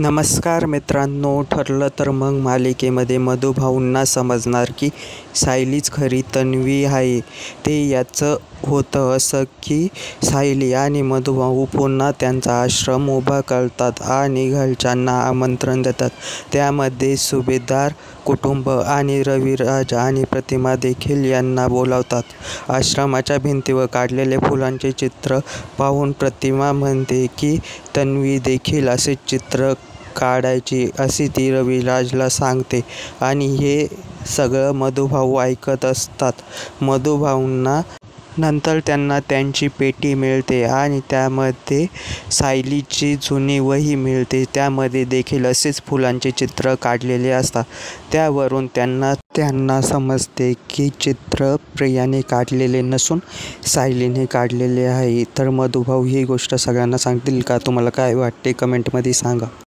नमस्कार मित्रांनो, ठरलं तर मग मालिकेमध्ये मधुभाऊंना समजणार की सायलीच खरी तन्वी आहे. ते याचं होतं असं की सायली आणि मधुभाऊ पुन्हा त्यांचा आश्रम उभा करतात आणि घरच्यांना आमंत्रण देतात. त्यामध्ये सुभेदार कुटुंब आणि रविराज आणि प्रतिमा देखील यांना बोलावतात. आश्रमाच्या भिंतीवर काढलेले फुलांचे चित्र पाहून प्रतिमा म्हणते की तन्वी देखील असे चित्र काढायची अशी ती रविराजला सांगते आणि हे सगळं मधुभाऊ ऐकत असतात. मधुभाऊंना नंतर त्यांना त्यांची पेटी मिळते आणि त्यामध्ये सायलीची जुनी वही मिळते. त्यामध्ये देखील असेच फुलांचे चित्र काढलेले असतात. त्यावरून त्यांना समजते की चित्र प्रियाने काढलेले नसून सायलीने काढलेले आहे. तर मधुभाऊ ही गोष्ट सगळ्यांना सांगतील का? तुम्हाला काय वाटते कमेंटमध्ये सांगा.